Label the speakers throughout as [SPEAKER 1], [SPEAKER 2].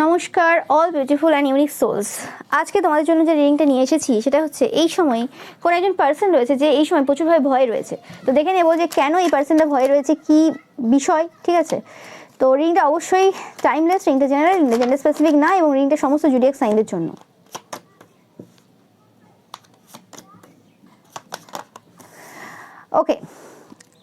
[SPEAKER 1] নমস্কার all beautiful and unique souls. আজকে তোমাদের জন্য যে রিডিংটা নিয়ে এসেছি সেটা হচ্ছে এই সময় কোনো একজন পার্সন রয়েছে যে এই সময় প্রচুরভাবে ভয় রয়েছে। তো দেখে নেবো যে কেন এই পার্সনটা ভয় রয়েছে, কি বিষয়, ঠিক আছে? তো রিডিংটা অবশ্যই টাইমলেস, রিডিংটা জেনারেল, জেন্ডার স্পেসিফিক না, এবং রিডিংটা সমস্ত জুডিয়াক সাইনদের জন্য। ওকে,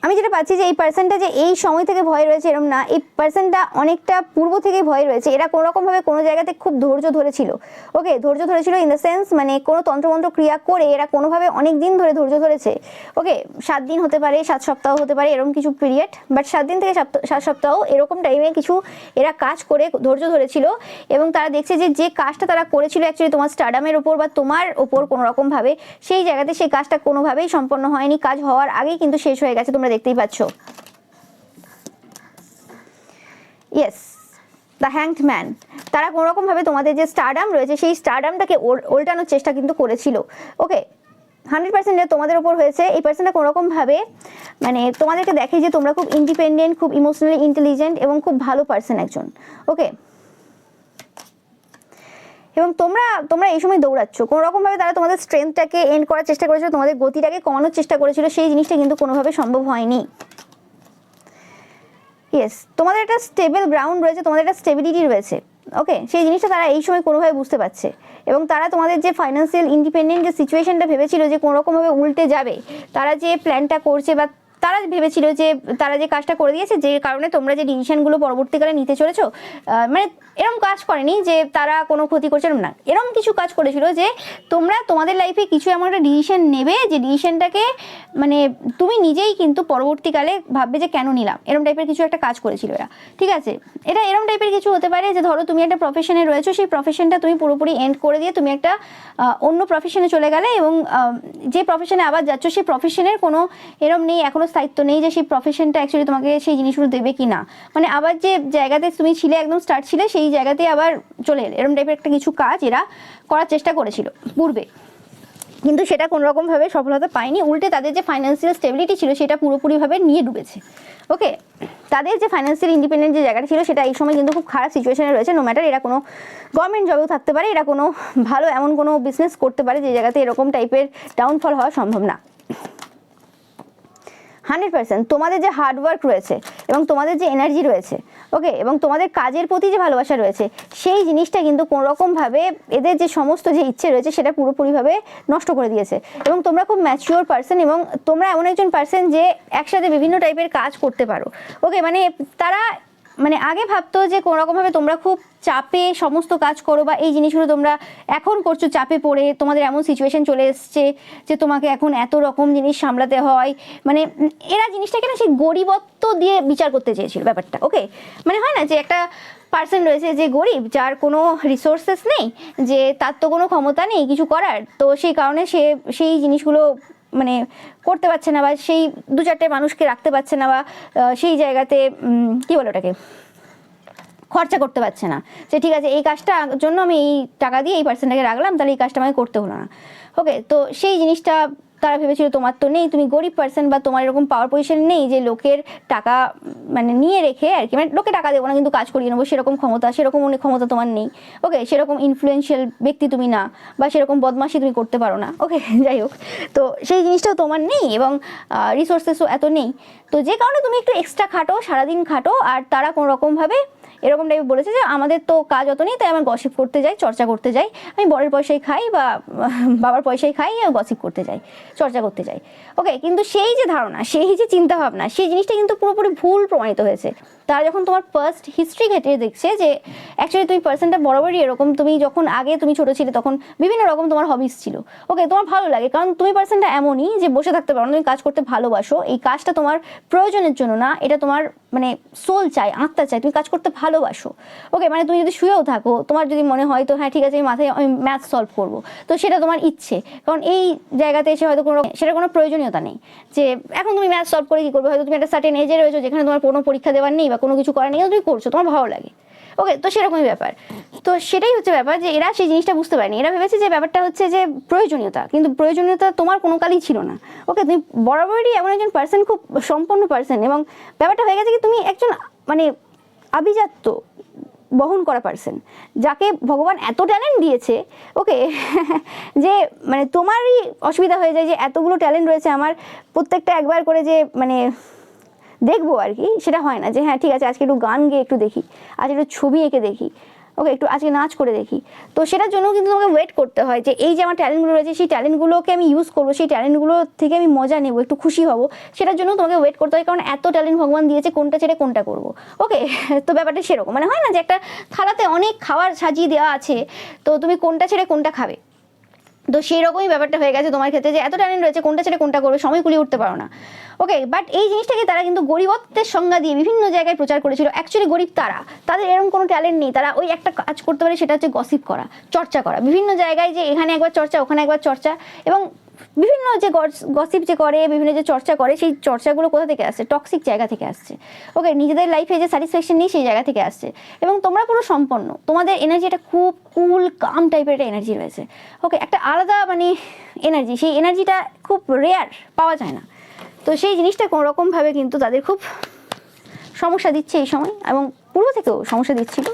[SPEAKER 1] আমি যেটা পাচ্ছি যে এই পার্সনটা যে এই সময় থেকে ভয় রয়েছে এরকম না, এই পার্সনটা অনেকটা পূর্ব থেকে ভয় রয়েছে। এরা কোনোরকমভাবে কোনো জায়গাতে খুব ধৈর্য ধরেছিল। ওকে, ধৈর্য ধরেছিল ইন দ্য সেন্স মানে কোনো তন্ত্রমন্ত্র ক্রিয়া করে এরা কোনোভাবে অনেক দিন ধরে ধৈর্য ধরেছে। ওকে, 7 দিন হতে পারে, 7 সপ্তাহ হতে পারে, এরকম কিছু পিরিয়ড, বাট 7 দিন থেকে 7 সপ্তাহ এরকম টাইমে কিছু এরা কাজ করে ধৈর্য ধরেছিল। এবং তারা দেখছে যে যে কাজটা তারা করেছিল অ্যাকচুয়ালি তোমার স্টারডামের ওপর বা তোমার ওপর কোনোরকমভাবে, সেই জায়গাতে সেই কাজটা কোনোভাবেই সম্পন্ন হয়নি। কাজ হওয়ার আগেই কিন্তু শেষ হয়ে গেছে, তোমরা দেখতেই পাচ্ছ। Yes, the hanged man. তারা কোনোরকমভাবে তোমাদের যে স্টারডাম রয়েছে সেই স্টারডামটাকে ওল্টানোর চেষ্টা কিন্তু করেছিল। ওকে, 100% তোমাদের ওপর হয়েছে। এই পার্সনটা কোনোরকমভাবে মানে তোমাদেরকে দেখে যে তোমরা খুব ইন্ডিপেন্ডেন্ট, খুব ইমোশনালি ইন্টেলিজেন্ট এবং খুব ভালো পার্সন একজন। ওকে, এবং তোমরা এই সময় দৌড়াচ্ছ কোনোরকমভাবে। তারা তোমাদের স্ট্রেংথটাকে এন্ড করার চেষ্টা করেছিল, তোমাদের গতিটাকে কমানোর চেষ্টা করেছিল, সেই জিনিসটা কিন্তু কোনোভাবে সম্ভব হয়নি। ইয়েস, তোমাদের একটা স্টেবল গ্রাউন্ড রয়েছে, তোমাদের একটা স্টেবিলিটি রয়েছে। ওকে, সেই জিনিসটা তারা এই সময় কোনোভাবে বুঝতে পারছে। এবং তারা তোমাদের যে ফাইন্যান্সিয়াল ইন্ডিপেন্ডেন্ট যে সিচুয়েশনটা ভেবেছিল যে কোনোরকমভাবে উল্টে যাবে, তারা যে প্ল্যানটা করছে বা তারা ভেবেছিল যে তারা যে কাজটা করে দিয়েছে, যে কারণে তোমরা যে ডিসিশনগুলো পরবর্তীকালে নিতে চলেছো, মানে এরকম কাজ করেনি যে তারা কোনো ক্ষতি করছে না, এরকম কিছু কাজ করেছিল যে তোমরা তোমাদের লাইফে কিছু এমন একটা ডিসিশন নেবে যে ডিসিশনটাকে মানে তুমি নিজেই কিন্তু পরবর্তীকালে ভাববে যে কেন নিলাম, এরকম টাইপের কিছু একটা কাজ করেছিল এরা। ঠিক আছে, এটা এরকম টাইপের কিছু হতে পারে যে ধরো তুমি একটা প্রফেশনে রয়েছো, সেই প্রফেশনটা তুমি পুরোপুরি এন্ড করে দিয়ে তুমি একটা অন্য প্রফেশনে চলে গেলে, এবং যে প্রফেশনে আবার যাচ্ছ সেই প্রফেশনের কোনো এরকম নেই, এখনো স্থায়িত্ব নেই যে সেই প্রফেশনটা অ্যাকচুয়ালি তোমাকে সেই জিনিসগুলো দেবে কি না। মানে আবার যে জায়গাতে তুমি ছিলে, একদম স্টার্ট ছিলে, সেই জায়গাতে আবার চলে এলে, এরকম টাইপের একটা কিছু কাজ এরা করার চেষ্টা করেছিল পূর্বে, কিন্তু সেটা কোনোরকমভাবে সফলতা পায়নি। উল্টে তাদের যে ফাইন্যান্সিয়াল স্টেবিলিটি ছিল সেটা পুরোপুরিভাবে নিয়ে ডুবেছে। ওকে, তাদের যে ফাইন্যান্সিয়াল ইন্ডিপেন্ডেন্ট যে জায়গাটা ছিল সেটা এই সময় কিন্তু খুব খারাপ সিচুয়েশনে রয়েছে। নো ম্যাটার এরা কোনো গভর্নমেন্ট জবেও থাকতে পারে, এরা কোনো ভালো এমন কোনো বিজনেস করতে পারে যে জায়গাতে এরকম টাইপের ডাউনফল হওয়া সম্ভব না। 100% তোমাদের যে হার্ডওয়ার্ক রয়েছে এবং তোমাদের যে এনার্জি রয়েছে, ওকে, এবং তোমাদের কাজের প্রতি যে ভালোবাসা রয়েছে, সেই জিনিসটা কিন্তু কোনোরকমভাবে এদের যে সমস্ত যে ইচ্ছে রয়েছে সেটা পুরোপুরিভাবে নষ্ট করে দিয়েছে। এবং তোমরা খুব ম্যাচিওর পার্সন, এবং তোমরা এমন একজন পার্সন যে একসাথে বিভিন্ন টাইপের কাজ করতে পারো। ওকে, মানে তারা মানে আগে ভাবতো যে কোনোরকমভাবে তোমরা খুব চাপে সমস্ত কাজ করো, বা এই জিনিসগুলো তোমরা এখন করছো চাপে পড়ে, তোমাদের এমন সিচুয়েশন চলে এসছে যে তোমাকে এখন এত রকম জিনিস সামলাতে হয়। মানে এরা জিনিসটাকে না সেই গরিবত্ব দিয়ে বিচার করতে চেয়েছিল ব্যাপারটা। ওকে, মানে হয় না যে একটা পার্সন রয়েছে যে গরিব, যার কোনো রিসোর্সেস নেই, যে তার তো কোনো ক্ষমতা নেই কিছু করার, তো সেই কারণে সে সেই জিনিসগুলো মানে করতে পারছে না, বা সেই 2-4টে মানুষকে রাখতে পারছে না, বা সেই জায়গাতে কি বলে ওটাকে খরচা করতে পারছে না, যে ঠিক আছে এই কাজটার জন্য আমি এই টাকা দিয়ে এই পার্সনটাকে রাখলাম, তাহলে এই কাজটা আমাকে করতে হলো না। ওকে, তো সেই জিনিসটা তারা ভেবেছিল তোমার তো নেই, তুমি গরিব পার্সন, বা তোমার এরকম পাওয়ার পজিশন নেই যে লোকের টাকা মানে নিয়ে রেখে আর কি, মানে লোকে টাকা দেবো না কিন্তু কাজ করিয়ে নেবো, সেরকম সেরকম অনেক ক্ষমতা তোমার নেই। ওকে, সেরকম ইনফ্লুয়েন্সিয়াল ব্যক্তি তুমি না, বা সেরকম বদমাশি তুমি করতে পারো না। ওকে, যাই হোক, তো সেই জিনিসটাও তোমার নেই, এবং রিসোর্সেসও এত নেই। তো যে কারণে তুমি একটু এক্সট্রা খাটো, সারাদিন খাটো, আর তারা কোনোরকমভাবে এরকম টাইপ বলেছে যে আমাদের তো কাজ অত নেই, তাই আমার গসিপ করতে যাই, চর্চা করতে যাই, আমি বরের পয়সায় খাই বা বাবার পয়সায় খাই, গসিপ করতে যাই, চর্চা করতে যাই। ওকে, কিন্তু সেই যে ধারণা, সেই যে চিন্তা ভাবনা, সেই জিনিসটা কিন্তু পুরোপুরি ভুল প্রমাণিত হয়েছে। তারা যখন তোমার ফার্স্ট হিস্ট্রি ঘেঁটে দেখছে যে অ্যাকচুয়ালি তুমি পার্সনটা বরাবরই এরকম, তুমি যখন আগে তুমি ছোটো ছিলে তখন বিভিন্ন রকম তোমার হবিস ছিল। ওকে, তোমার ভালো লাগে, কারণ তুমি পার্সনটা এমনই যে বসে থাকতে পারো না, তুমি কাজ করতে ভালোবাসো, এই কাজটা তোমার প্রয়োজনের জন্য না, এটা তোমার মানে সোল চাই, আত্মা চাই, তুমি কাজ করতে ভালোবাসো। ওকে, মানে তুমি যদি শুয়েও থাকো, তোমার যদি মনে হয় তো হ্যাঁ ঠিক আছে আমি মাথায় আমি ম্যাথ সলভ করবো, তো সেটা তোমার ইচ্ছে, কারণ এই জায়গাতে এসে হয়তো কোনো সেটা কোনো প্রয়োজনীয়তা নেই যে এখন তুমি ম্যাথ সলভ করে কী করবে, হয়তো তুমি একটা সার্টেন এজে রয়েছো যেখানে তোমার কোনো পরীক্ষা দেওয়ার নেই বা কোনো কিছু করার নেই, তুমি করছো, তোমার ভালো লাগে। ওকে, তো সেরকমই ব্যাপার। তো সেটাই হচ্ছে ব্যাপার যে এরা সেই জিনিসটা বুঝতে পারেনি, এরা ভেবেছে যে ব্যাপারটা হচ্ছে যে প্রয়োজনীয়তা, কিন্তু প্রয়োজনীয়তা তোমার কোনো কালই ছিল না। ওকে, তুমি বরাবরই এমন একজন পার্সন, খুব সম্পন্ন পার্সন, এবং ব্যাপারটা হয়ে গেছে কি তুমি একজন মানে আভিজাত্য বহন করা পার্সন, যাকে ভগবান এত ট্যালেন্ট দিয়েছে, ওকে, যে মানে তোমারই অসুবিধা হয়ে যায় যে এতগুলো ট্যালেন্ট রয়েছে আমার, প্রত্যেকটা একবার করে যে মানে দেখবো আর কি, সেটা হয় না। যে হ্যাঁ ঠিক আছে আজকে একটু গান গেয়ে একটু দেখি, আজকে একটু ছবি এঁকে দেখি, ওকে, একটু আজকে নাচ করে দেখি। তো সেটার জন্য কিন্তু তোমাকে ওয়েট করতে হয় যে এই যে আমার ট্যালেন্টগুলো রয়েছে সেই ট্যালেন্টগুলোকে আমি ইউজ করবো, সেই ট্যালেন্টগুলো থেকে আমি মজা নেবো, একটু খুশি হব, সেটার জন্য তোমাকে ওয়েট করতে হয়। কারণ এত ট্যালেন্ট ভগবান দিয়েছে, কোনটা ছেড়ে কোনটা করবো, ওকে। তো ব্যাপারটা সেরকম, মানে হয় না যে একটা থালাতে অনেক খাবার সাজিয়ে দেওয়া আছে, তো তুমি কোনটা ছেড়ে কোনটা খাবে। তো সেই রকমই ব্যাপারটা হয়ে গেছে তোমার ক্ষেত্রে, যে এত ট্যালেন্ট রয়েছে, কোনটা ছেড়ে কোনটা করবে, সময় কুলিয়ে উঠতে পারো না, ওকে। বাট এই জিনিসটাকে তারা কিন্তু গরিবত্বের সংজ্ঞা দিয়ে বিভিন্ন জায়গায় প্রচার করেছিল। অ্যাকচুয়ালি গরিব তারা, তাদের এরকম কোনো ট্যালেন্ট নেই, তারা ওই একটা কাজ করতে পারে, সেটা হচ্ছে গসিপ করা, চর্চা করা বিভিন্ন জায়গায়, যে এখানে একবার চর্চা, ওখানে একবার চর্চা, এবং বিভিন্ন যে গসিপ যে করে, বিভিন্ন যে চর্চা করে, সেই চর্চাগুলো কোথা থেকে আসছে? টক্সিক জায়গা থেকে আসছে, ওকে। নিজেদের লাইফে যে স্যাটিসফ্যাকশন নেই সেই জায়গা থেকে আসছে, এবং তোমরা পুরো সম্পন্ন, তোমাদের এনার্জি একটা খুব কুল কাম টাইপের একটা এনার্জি রয়েছে, ওকে, একটা আলাদা মানে এনার্জি, সেই এনার্জিটা খুব রেয়ার, পাওয়া যায় না। তো সেই জিনিসটা কোনো রকমভাবে কিন্তু তাদের খুব সমস্যা দিচ্ছে এই সময়, এবং পূর্ব থেকেও সমস্যা দিচ্ছিল।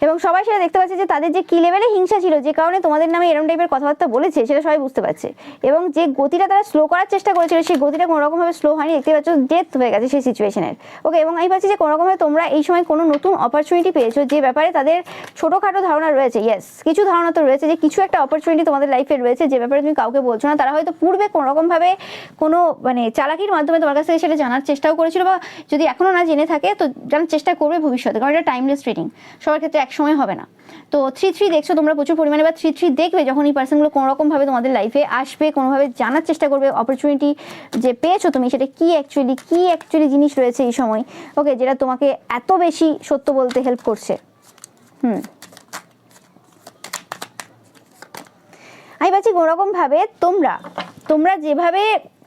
[SPEAKER 1] এবং সবাই সেটা দেখতে পাচ্ছে যে তাদের যে কী লেভেলে হিংসা ছিল, যে কারণে তোমাদের নামে এরকম টাইপের কথাবার্তা বলেছে, সেটা সবাই বুঝতে পারছে। এবং যে গতিটা তারা স্লো করার চেষ্টা করেছিল, সেই গতিটা কোনো রকমভাবে স্লো হয়নি, দেখতে পাচ্ছ ডেথ হয়ে গেছে সেই সিচুয়েশনের, ওকে। এবং আমি পাচ্ছি যে কোনো রকমভাবে তোমরা এই সময় কোনো নতুন অপরচুনিটি পেয়েছো, যে ব্যাপারে তাদের ছোটোখাটো ধারণা রয়েছে, ইয়েস, কিছু ধারণা তো রয়েছে, যে কিছু একটা অপরচুনিটি তোমাদের লাইফে রয়েছে, যে ব্যাপারে তুমি কাউকে বলছো না। তারা হয়তো পূর্বে কোনো রকমভাবে কোনো মানে চালাকির মাধ্যমে তোমার কাছ থেকে সেটা জানার চেষ্টাও করেছিল, বা যদি এখনও না জেনে থাকে তো জানার চেষ্টা করবে ভবিষ্যতে, কারণ এটা টাইমলেস ট্রেডিং, সবার ক্ষেত্রে একসময় হবে না। তো 3-3 দেখছো তোমরা প্রচুর পরিমাণে, বা 3-3 দেখবে যখন এই পার্সনগুলো কোনো রকমভাবে তোমাদের লাইফে আসবে, কোনোভাবে জানার চেষ্টা করবে অপরচুনিটি যে পেয়েছো তুমি, সেটা কি অ্যাকচুয়ালি জিনিস রয়েছে এই সময়, ওকে, যেটা তোমাকে এত বেশি সত্য বলতে হেল্প করছে। আমি পাচ্ছি কোনো রকমভাবে তোমরা যেভাবে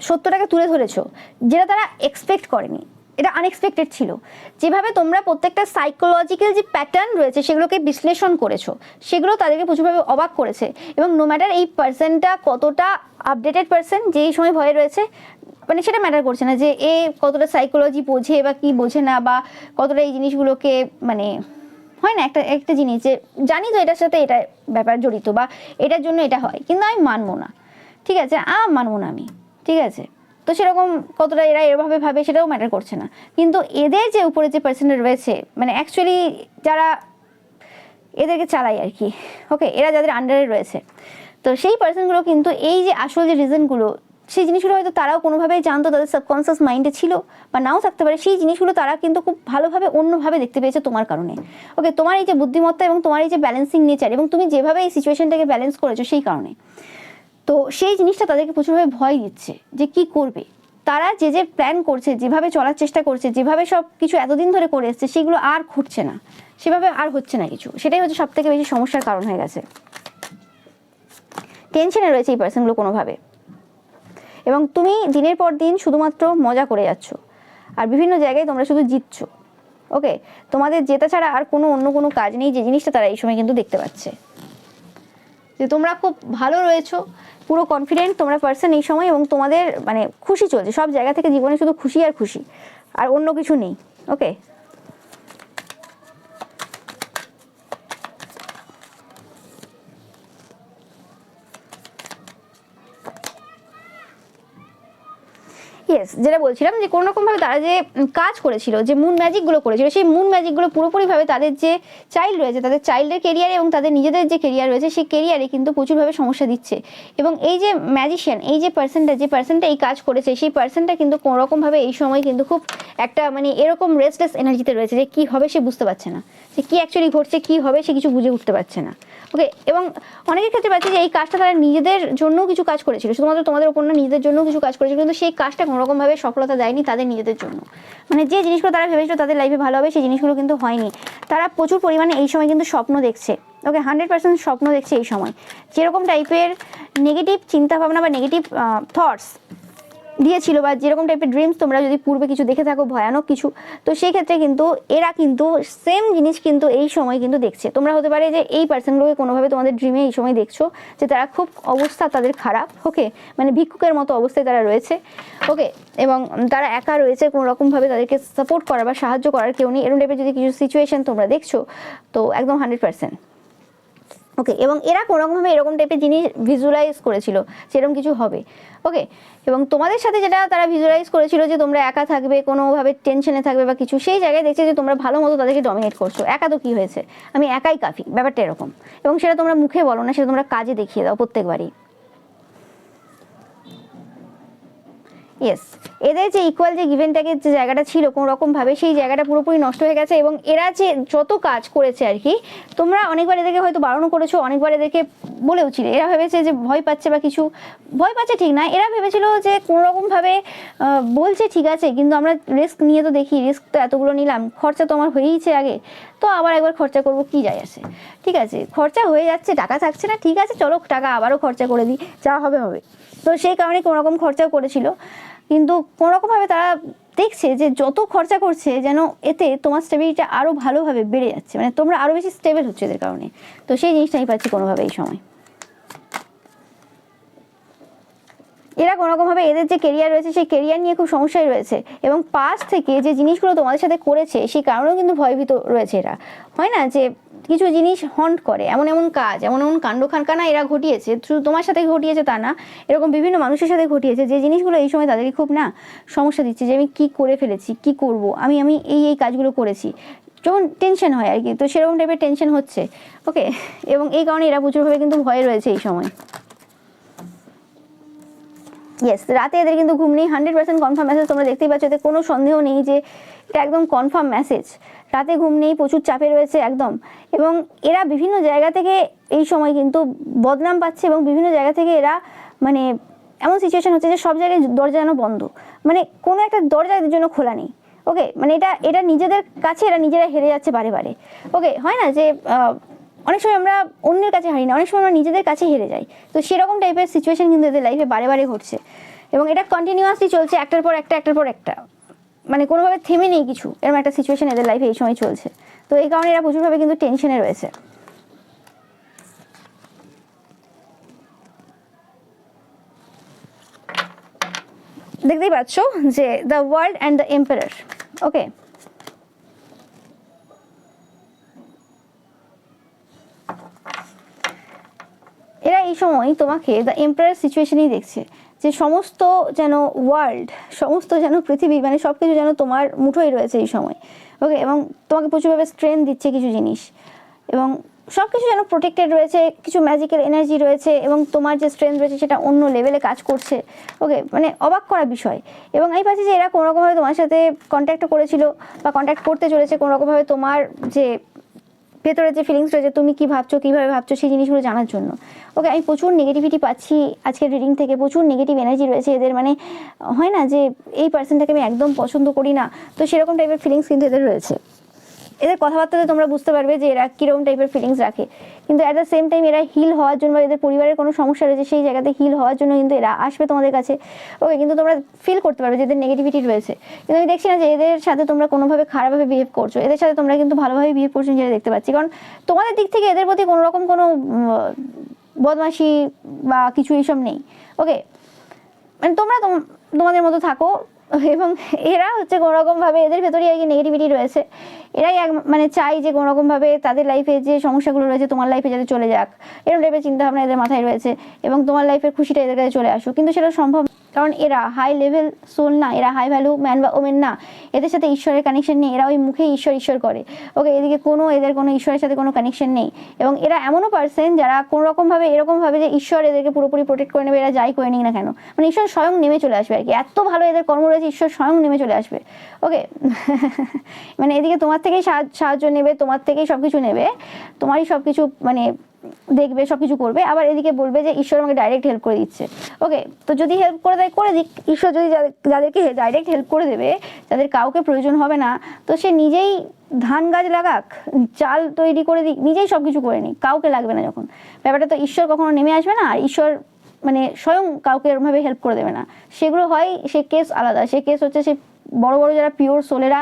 [SPEAKER 1] সত্যটাকে তুলে ধরেছো, যেটা তারা এক্সপেক্ট করেনি, এটা আনএক্সপেক্টেড ছিল, যেভাবে তোমরা প্রত্যেকটা সাইকোলজিক্যাল যে প্যাটার্ন রয়েছে সেগুলোকে বিশ্লেষণ করেছো, সেগুলো তাদেরকে প্রচুরভাবে অবাক করেছে। এবং নো ম্যাটার এই পার্সনটা কতটা আপডেটেড পার্সন, যে এই সময় ভয়ে রয়েছে, মানে সেটা ম্যাটার করছে না যে এ কতটা সাইকোলজি বোঝে বা কি বোঝে না, বা কতটা এই জিনিসগুলোকে মানে হয় না একটা জিনিস যে জানি তো এটার সাথে এটা ব্যাপার জড়িত, বা এটার জন্য এটা হয়, কিন্তু আমি মানবো না, ঠিক আছে, মানবো না আমি, ঠিক আছে। তো সেরকম কতটা এরা এভাবে ভাবে সেটাও ম্যাটার করছে না, কিন্তু এদের যে উপরে যে পার্সনটা রয়েছে, মানে অ্যাকচুয়ালি যারা এদেরকে চালায় আর কি, ওকে, এরা যাদের আন্ডারে রয়েছে, তো সেই পার্সনগুলো কিন্তু এই যে আসল যে রিজনগুলো, সেই জিনিসগুলো হয়তো তারাও কোনোভাবেই জানতো, তাদের সাবকনসিয়াস মাইন্ডে ছিল, বা নাও থাকতে পারে। সেই জিনিসগুলো তারা কিন্তু খুব ভালোভাবে অন্যভাবে দেখতে পেয়েছে তোমার কারণে, ওকে, তোমার এই যে বুদ্ধিমত্তা এবং তোমার এই যে ব্যালেন্সিং নেচার, এবং তুমি যেভাবে এই সিচুয়েশনটাকে ব্যালেন্স করেছো সেই কারণে। তো সেই জিনিসটা তাদেরকে প্রচুরভাবে ভয় দিচ্ছে যে কি করবে। তারা যে প্ল্যান করছে, যেভাবে চলার চেষ্টা করছে, যেভাবে সব কিছু এতদিন ধরে করে এসছে, সেগুলো আর ঘটছে না, সেভাবে আর হচ্ছে না কিছু। সেটাই হচ্ছে সব থেকে বেশি সমস্যার কারণ হয়ে গেছে। টেনশনে রয়েছে এই পার্সনগুলো কোনোভাবে, এবং তুমি দিনের পর দিন শুধুমাত্র মজা করে যাচ্ছ, আর বিভিন্ন জায়গায় তোমরা শুধু জিতছো, ওকে। তোমাদের জেতা ছাড়া আর অন্য কোনো কাজ নেই, যে জিনিসটা তারা এই সময় কিন্তু দেখতে পাচ্ছে, যে তোমরা খুব ভালো রয়েছো, পুরো কনফিডেন্ট তোমরা পার্সন এই সময়, এবং তোমাদের মানে খুশি চলছে সব জায়গা থেকে, জীবনে শুধু খুশি আর খুশি, আর অন্য কিছু নেই, ওকে। ইয়েস, যেটা বলছিলাম যে কোনো রকমভাবে তারা যে কাজ করেছিল, যে মুন ম্যাজিকগুলো করেছিল, সেই মুন ম্যাজিকগুলো পুরোপুরিভাবে তাদের যে চাইল্ড রয়েছে, তাদের চাইল্ডের কেরিয়ারে এবং তাদের নিজেদের যে কেরিয়ার রয়েছে, সেই কেরিয়ারে কিন্তু প্রচুরভাবে সমস্যা দিচ্ছে। এবং এই যে ম্যাজিশিয়ান, এই যে পার্সনটা এই কাজ করেছে, সেই পার্সনটা কিন্তু কোনো রকমভাবে এই সময় কিন্তু খুব একটা মানে এরকম রেস্টলেস এনার্জিতে রয়েছে, যে কী হবে সে বুঝতে পারছে না, যে কী অ্যাকচুয়ালি ঘটছে, কী হবে সে কিছু বুঝে উঠতে পারছে না, ওকে। এবং অনেকের ক্ষেত্রে পাচ্ছি যে এই কাজটা তারা নিজেদের জন্য কিছু কাজ করেছিল, শুধুমাত্র তোমাদের ওপর না, নিজেদের জন্য কিছু কাজ করেছিল, কিন্তু সেই কাজটা কোনোরকমভাবে সফলতা দেয়নি তাদের নিজেদের জন্য। মানে যে জিনিসগুলো তারা ভেবেছিল তাদের লাইফে ভালো হবে, সেই জিনিসগুলো কিন্তু হয়নি। তারা প্রচুর পরিমাণে এই সময় কিন্তু স্বপ্ন দেখছে, ওকে, 100% স্বপ্ন দেখছে এই সময়, যেরকম টাইপের নেগেটিভ চিন্তাভাবনা বা নেগেটিভ থটস দিয়েছিল বা যেরকম টাইপের ড্রিমস তোমরা যদি পূর্বে কিছু দেখে থাকো ভয়ানক কিছু, তো সেই ক্ষেত্রে কিন্তু এরা কিন্তু সেম জিনিস কিন্তু এই সময় কিন্তু দেখছে। তোমরা হতে পারে যে এই পার্সনগুলোকে কোনোভাবে তোমাদের ড্রিমে এই সময় দেখছো যে তারা খুব অবস্থা তাদের খারাপ, ওকে, মানে ভিক্ষুকের মতো অবস্থায় তারা রয়েছে, ওকে, এবং তারা একা রয়েছে, কোনো রকমভাবে তাদেরকে সাপোর্ট করার বা সাহায্য করার কেউ নেই, এরকম টাইপের যদি কিছু সিচুয়েশন তোমরা দেখছো তো একদম 100%, ওকে। এবং এরা কোনোরকমভাবে এরকম টাইপের জিনিস ভিজুয়ালাইজ করেছিল সেরকম কিছু হবে, ওকে। এবং তোমাদের সাথে যেটা তারা ভিজুয়ালাইজ করেছিল যে তোমরা একা থাকবে, কোনোভাবে টেনশনে থাকবে বা কিছু, সেই জায়গায় দেখছে যে তোমরা ভালো মতো তাদেরকে ডমিনেট করছো। একা তো কী হয়েছে, আমি একাই কাফি, ব্যাপারটা এরকম। এবং সেটা তোমরা মুখে বলো না, সেটা তোমরা কাজে দেখিয়ে দাও প্রত্যেকবারই। ইয়েস, এদের যে ইকুয়াল যে গিভ অ্যান্ড টেকের যে জায়গাটা ছিল কোনো রকমভাবে, সেই জায়গাটা পুরোপুরি নষ্ট হয়ে গেছে। এবং এরা যে যত কাজ করেছে আর কি, তোমরা অনেকবার এদেরকে হয়তো বারণও করেছো, অনেকবার এদেরকে বলেওছিলে। এরা ভেবেছে যে ভয় পাচ্ছে বা কিছু, ভয় পাচ্ছে ঠিক না, এরা ভেবেছিল যে কোনো রকমভাবে বলছে ঠিক আছে, কিন্তু আমরা রিস্ক নিয়ে তো দেখি, রিস্ক তো এতগুলো নিলাম, খরচা তো আমার হয়েইছে আগে, তো আবার একবার খরচা করবো, কি যায় আসে, ঠিক আছে, খরচা হয়ে যাচ্ছে, টাকা থাকছে না, ঠিক আছে চলো টাকা আবারও খরচা করে দিই, যা হবে হবে। তো সেই কারণে কোনো রকম খরচাও করেছিল, কিন্তু কোনোরকমভাবে তারা দেখছে যে যত খরচা করছে যেন এতে তোমার স্টেবিলিটি আরও ভালোভাবে বেড়ে যাচ্ছে, মানে তোমরা আরও বেশি স্টেবল হচ্ছে এদের কারণে। তো সেই জিনিসটা আমি পাচ্ছি কোনোভাবে এই সময়। এরা কোনোরকমভাবে এদের যে কেরিয়ার রয়েছে সেই কেরিয়ার নিয়ে খুব সমস্যায় রয়েছে, এবং পাস্ট থেকে যে জিনিসগুলো তোমাদের সাথে করেছে সেই কারণেও কিন্তু ভয়ভীত রয়েছে এরা। হয় না যে কিছু জিনিস হন্ট করে, এমন এমন কাজ, এমন এমন কাণ্ড খানকানা এরা ঘটিয়েছে, শুধু তোমার সাথে ঘটিয়েছে তা না, এরকম বিভিন্ন মানুষের সাথে ঘটিয়েছে, যে জিনিসগুলো এই সময় তাদেরকে খুব না সমস্যা দিচ্ছে, যে আমি কী করে ফেলেছি, কি করব, আমি এই কাজগুলো করেছি, যখন টেনশন হয় আর কি, তো সেরকম টাইপের টেনশন হচ্ছে, ওকে। এবং এই কারণে এরা প্রচুরভাবে কিন্তু ভয়ে রয়েছে এই সময়। ইয়েস, রাতে এদের কিন্তু ঘুম নেই, 100% কনফার্ম মেসেজ, তোমরা দেখতেই পাচ্ছ, এতে কোনো সন্দেহ নেই যে এটা একদম কনফার্ম মেসেজ। রাতে ঘুম নেই, প্রচুর চাপে রয়েছে একদম। এবং এরা বিভিন্ন জায়গা থেকে এই সময় কিন্তু বদনাম পাচ্ছে, এবং বিভিন্ন জায়গা থেকে এরা মানে এমন সিচুয়েশন হচ্ছে যে সব জায়গায় দরজা যেন বন্ধ, মানে কোনো একটা দরজা এদের জন্য খোলা নেই, ওকে। মানে এটা নিজেদের কাছে এরা নিজেরা হেরে যাচ্ছে বারে বারে, ওকে। হয় না যে অনেক সময় আমরা অন্যের কাছে হারি না, অনেক সময় আমরা নিজেদের কাছে হেরে যাই, তো সেরকম টাইপের সিচুয়েশন কিন্তু এদের লাইফে বারে বারে ঘটছে, এবং এটা কন্টিনিউয়াসলি চলছে, একটার পর একটা, মানে কোনোভাবে থেমে নেই কিছু, এরকম একটা সিচুয়েশন এদের লাইফে এই সময় চলছে। তো এই কারণে এরা প্রচুরভাবে কিন্তু টেনশনে রয়েছে। দেখতেই পাচ্ছ যে the world and the emperor, okay. এরা এই সময় তোমাকে দ্য এম্পায়ার সিচুয়েশনেই দেখছে, যে সমস্ত যেন ওয়ার্ল্ড, সমস্ত যেন পৃথিবী, মানে সব কিছু যেন তোমার মুঠোয় রয়েছে এই সময়, ওকে। এবং তোমাকে প্রচুরভাবে স্ট্রেন দিচ্ছে কিছু জিনিস, এবং সব কিছু যেন প্রোটেক্টেড রয়েছে, কিছু ম্যাজিক্যাল এনার্জি রয়েছে, এবং তোমার যে স্ট্রেংথ রয়েছে সেটা অন্য লেভেলে কাজ করছে, ওকে। মানে অবাক করা বিষয়। এবং আমি পাচ্ছি যে এরা কোনোরকমভাবে তোমার সাথে কন্ট্যাক্ট করেছিল বা কন্ট্যাক্ট করতে চলেছে, কোনোরকমভাবে তোমার যে ভেতরে যে ফিলিংস রয়েছে, তুমি কি ভাবছো, কীভাবে ভাবছো, সেই জিনিসগুলো জানার জন্য, ওকে। আমি প্রচুর নেগেটিভিটি পাচ্ছি আজকের রিডিং থেকে, প্রচুর নেগেটিভ এনার্জি রয়েছে এদের, মানে হয় না যে এই পার্সনটাকে আমি একদম পছন্দ করি না, তো সেরকম টাইপের ফিলিংস কিন্তু এদের রয়েছে। এদের কথাবার্তাতে তোমরা বুঝতে পারবে যে এরা কীরকম টাইপের ফিলিংস রাখে, কিন্তু অ্যাট দ্য সেম টাইম এরা হিল হওয়ার জন্য, বা এদের পরিবারের কোনো সমস্যা রয়েছে সেই জায়গাতে হিল হওয়ার জন্য কিন্তু এরা আসবে তোমাদের কাছে, ওকে। কিন্তু তোমরা ফিল করতে পারবে যে এদের নেগেটিভিটি রয়েছে, কিন্তু আমি দেখছি না যে এদের সাথে তোমরা কোনোভাবে খারাপভাবে বিহেভ করছো, এদের সাথে তোমরা কিন্তু ভালোভাবে বিহেভ করছো যেটা দেখতে পাচ্ছি, কারণ তোমাদের দিক থেকে এদের প্রতি কোনো রকম কোনো বদমাশি বা কিছু এইসব নেই, ওকে। মানে তোমরা তোমাদের মতো থাকো, এবং এরা হচ্ছে কোনোরকমভাবে এদের ভেতরেই আর কি নেগেটিভিটি রয়েছে, এরাই মানে চাই যে কোনোরকমভাবে তাদের লাইফে যে সমস্যাগুলো রয়েছে তোমার লাইফে যাতে চলে যাক, এরকম টাইপের চিন্তাভাবনা এদের মাথায় রয়েছে, এবং তোমার লাইফের খুশিটা এদের কাছে চলে আসুক, কিন্তু সেটা সম্ভব, কারণ এরা হাই লেভেল সোল না, এরা হাই ভ্যালু ম্যান বা ওমেন না, এদের সাথে ঈশ্বরের কানেকশন নেই, এরা ওই মুখে ঈশ্বর ঈশ্বর করে, ওকে। এদিকে এদের কোনো ঈশ্বরের সাথে কোনো কানেকশন নেই, এবং এরা এমনও পার্সন যারা কোনোরকমভাবে এরকমভাবে যে ঈশ্বর এদেরকে পুরোপুরি প্রোটেক্ট করে নেবে, এরা যাই করে নিক না কেন, মানে ঈশ্বর স্বয়ং নেমে চলে আসবে আর কি, এত ভালো এদের কর্ম রয়েছে, ঈশ্বর স্বয়ং নেমে চলে আসবে, ওকে। মানে এদিকে তোমার থেকেই সাহায্য নেবে, তোমার থেকেই সব কিছু নেবে, তোমারই সব কিছু মানে দেখবে, সব কিছু করবে, আবার এদিকে বলবে যে ঈশ্বর আমাকে ডাইরেক্ট হেল্প করে দিচ্ছে, ওকে। তো যদি হেল্প করে দেয় করে দিক, ঈশ্বর যদি যাদেরকে ডাইরেক্ট হেল্প করে দেবে, যাদের কাউকে প্রয়োজন হবে না, তো সে নিজেই ধান গাছ লাগাক, চাল তৈরি করে দিক, নিজেই সব কিছু করে নিক, কাউকে লাগবে না যখন, ব্যাপারটা তো ঈশ্বর কখনো নেমে আসবে না, আর ঈশ্বর মানে স্বয়ং কাউকে এরমভাবে হেল্প করে দেবে না, সেগুলো হয় সে কেস আলাদা, সে কেস হচ্ছে সে বড় বড় যারা পিওর সোলেরা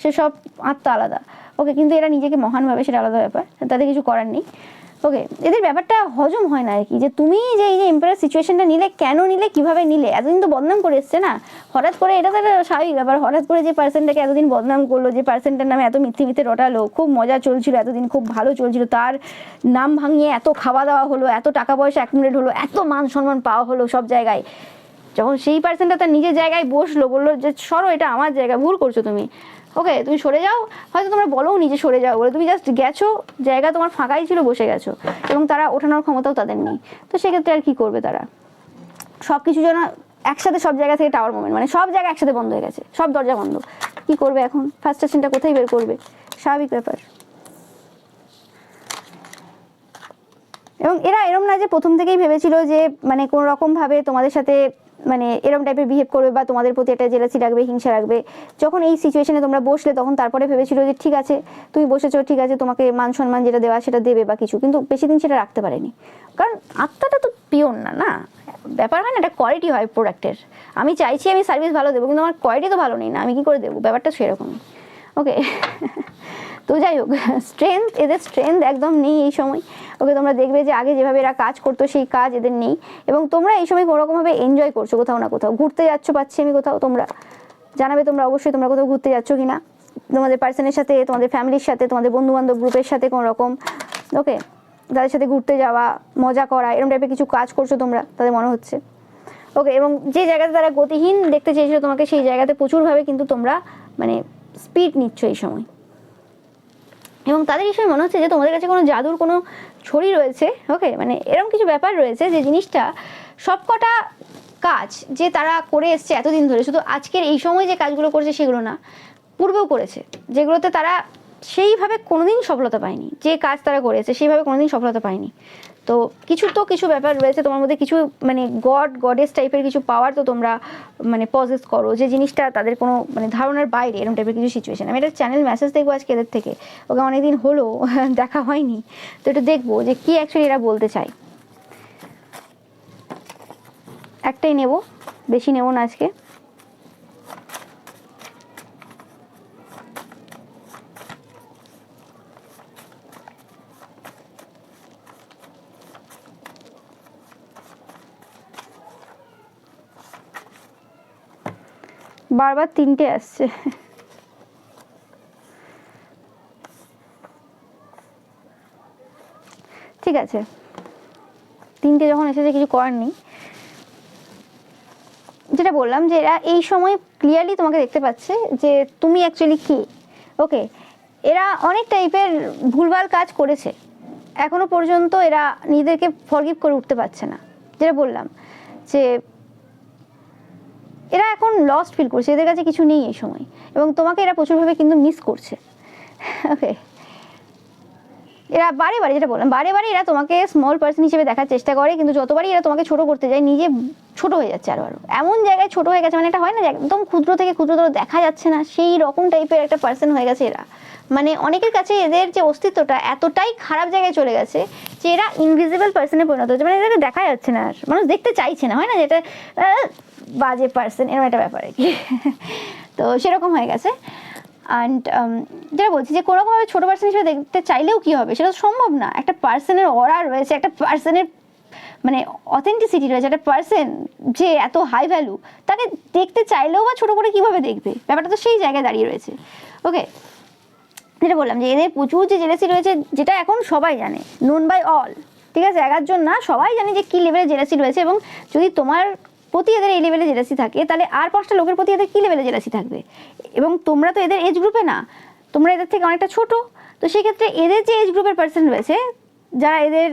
[SPEAKER 1] সেসব আত্মা আলাদা। ওকে, কিন্তু এরা নিজেকে মহান ভাবে, সেটা আলাদা ব্যাপার, তাদের কিছু করার নেই। ওকে, এদের ব্যাপারটা হজম হয় না আর কি, যে তুমি যে এই যে এম্পায়ার সিচুয়েশনটা নিলে, কেন নিলে, কিভাবে নিলে, এতদিন তো বদনাম করে এসছে না, হঠাৎ করে, এটা তো একটা স্বাভাবিক ব্যাপার, হঠাৎ করে যে পার্সনটাকে এতদিন বদনাম করলো, যে পার্সনটার নামে এত মিথ্যে মিথ্যে রটালো, খুব মজা চলছিল এতদিন, খুব ভালো চলছিল, তার নাম ভাঙিয়ে এত খাওয়া দাওয়া হলো, এত টাকা পয়সা অ্যাকুমুলেট হলো, এত মান সম্মান পাওয়া হলো সব জায়গায়, যখন সেই পার্সনটা তার নিজের জায়গায় বসলো, বললো যে সরো, এটা আমার জায়গা, ভুল করছো তুমি, ওকে তুমি সরে যাও, হয়তো তোমরা বলো নিজে সরে যাও বলে, তুমি জাস্ট গেছো, জায়গা তোমার ফাঁকাই ছিল, বসে গেছো, এবং তারা ওঠানোর ক্ষমতাও তাদের নেই, তো সেক্ষেত্রে আর কি করবে তারা, সব কিছু যেন একসাথে সব জায়গা থেকে টাওয়ার মুভমেন্ট, মানে সব জায়গা একসাথে বন্ধ হয়ে গেছে, সব দরজা বন্ধ, কি করবে এখন, ফার্স্ট্রেশনটা কোথায় বের করবে, স্বাভাবিক ব্যাপার। এবং এরা এরম না যে প্রথম থেকেই ভেবেছিল যে মানে কোনো রকম ভাবে তোমাদের সাথে মানে এরম টাইপের বিহেভ করবে বা তোমাদের প্রতি একটা জেলাসি রাখবে, হিংসা রাখবে। যখন এই সিচুয়েশনে তোমরা বসলে তখন তারপরে ভেবেছিল যে ঠিক আছে তুমি বসেছো, ঠিক আছে তোমাকে মান সম্মান যেটা দেওয়া সেটা দেবে বা কিছু, কিন্তু বেশি দিন সেটা রাখতে পারেনি, কারণ আত্মাটা তো পিওর না, না ব্যাপার হয় না, একটা কোয়ালিটি হয় প্রোডাক্টের, আমি চাইছি আমি সার্ভিস ভালো দেবো, কিন্তু আমার কোয়ালিটি তো ভালো নেই না, আমি কি করে দেবো, ব্যাপারটা সেরকমই। ওকে, তো যাই হোক, স্ট্রেংথ, এদের স্ট্রেংথ একদম নেই এই সময়। ওকে, তোমরা দেখবে যে আগে যেভাবে এরা কাজ করতো সেই কাজ এদের নেই, এবং তোমরা এই সময় কোনোরকমভাবে এনজয় করছো কোথাও না কোথাও, ঘুরতে যাচ্ছ পাচ্ছি আমি কোথাও, তোমরা জানাবে তোমরা অবশ্যই তোমরা কোথাও ঘুরতে যাচ্ছ কিনা, তোমাদের পার্সনের সাথে, তোমাদের ফ্যামিলির সাথে, তোমাদের বন্ধু বান্ধব গ্রুপের সাথে কোনো রকম, ওকে তাদের সাথে ঘুরতে যাওয়া, মজা করা, এরকম টাইপের কিছু কাজ করছো তোমরা, তাদের মনে হচ্ছে। ওকে, এবং যে জায়গাতে তারা গতিহীন দেখতে চেয়েছিল তোমাকে, সেই জায়গাতে প্রচুরভাবে কিন্তু তোমরা মানে স্পিড নিচ্ছ এই সময়, এবং তাদের এই সময় মনে হচ্ছে যে তোমাদের কাছে কোনো জাদুর কোনো ছড়ি রয়েছে। ওকে, মানে এরকম কিছু ব্যাপার রয়েছে যে জিনিসটা সবকটা কাজ যে তারা করে এসছে এতদিন ধরে, শুধু আজকের এই সময় যে কাজগুলো করেছে সেগুলো না, পূর্বেও করেছে, যেগুলোতে তারা সেইভাবে কোনোদিন সফলতা পায়নি, যে কাজ তারা করেছে সেইভাবে কোনোদিন সফলতা পায়নি। তো কিছু ব্যাপার রয়েছে তোমার মধ্যে, কিছু মানে গডেস টাইপের কিছু পাওয়ার তো তোমরা মানে পজেস করো, যে জিনিসটা তাদের কোনো মানে ধারণার বাইরে, এরকম টাইপের কিছু সিচুয়েশন। আমি একটা চ্যানেল মেসেজ দেখবো আজকে এদের থেকে, ওকে অনেকদিন হলো দেখা হয়নি, তো একটু দেখবো যে কি অ্যাকচুয়ালি এরা বলতে চায়। একটাই নেব, বেশি নেব না আজকে। বারবার তিনটে আসছে, ঠিক আছে তিনটে যখন এসেছে কিছু করার নেই। যেটা বললাম যে এরা এই সময় ক্লিয়ারলি তোমাকে দেখতে পাচ্ছে যে তুমি অ্যাকচুয়ালি কি। ওকে, এরা অনেক টাইপের ভুলভাল কাজ করেছে, এখনো পর্যন্ত এরা নিজেদেরকে ফরগিভ করে উঠতে পারছে না। যেটা বললাম যে এরা এখন লস্ট ফিল করছে, এদের কাছে কিছু নেই এই সময়, এবং তোমাকে এরা প্রচুরভাবে কিন্তু মিস করছে। ওকে, এরা বারে বারে, যেটা বললাম বারে বারে এরা তোমাকে স্মল পার্সন হিসেবে দেখার চেষ্টা করে, কিন্তু যতবারই এরা তোমাকে ছোট করতে যায় নিজে ছোট হয়ে যাচ্ছে, আরো এমন জায়গায় ছোট হয়ে গেছে, মানে এটা হয় না যে একদম ক্ষুদ্র থেকে ক্ষুদ্রতর দেখা যাচ্ছে না, সেই রকম টাইপের একটা পার্সন হয়ে গেছে এরা। মানে অনেকের কাছে এদের যে অস্তিত্বটা এতটাই খারাপ জায়গায় চলে গেছে যে এরা ইনভিজিবল পার্সনে পরিণত হচ্ছে, মানে এদেরকে দেখা যাচ্ছে না, মানুষ দেখতে চাইছে না, হয় না যেটা বাজে পার্সন, এরকম একটা ব্যাপার আর কি। তো সেরকম হয়ে গেছে। অ্যান্ড যেটা বলছি যে কোনোরকমভাবে ছোটো পার্সন হিসেবে দেখতে চাইলেও কী হবে, সেটা সম্ভব না। একটা পার্সনের অরা রয়েছে, একটা পার্সনের মানে অথেন্টিসিটি রয়েছে, একটা পার্সন যে এত হাই ভ্যালু, তাকে দেখতে চাইলেও বা ছোটো করে কীভাবে দেখবে, ব্যাপারটা তো সেই জায়গায় দাঁড়িয়ে রয়েছে। ওকে, যেটা বললাম যে এদের প্রচুর যে জেলাসি রয়েছে, যেটা এখন সবাই জানে, নোন বাই অল, ঠিক আছে, একজন না, সবাই জানে যে কী লেভেলে জেলাসি রয়েছে, এবং যদি তোমার প্রতি এদের এই লেভেলে জেলাসি থাকে, তাহলে আর 5টা লোকের প্রতি এদের কী লেভেলে জেলাসি থাকবে। এবং তোমরা তো এদের এজ গ্রুপে না, তোমরা এদের থেকে অনেকটা ছোট, তো সেক্ষেত্রে এদের যে এজ গ্রুপের পার্সন রয়েছে, যারা এদের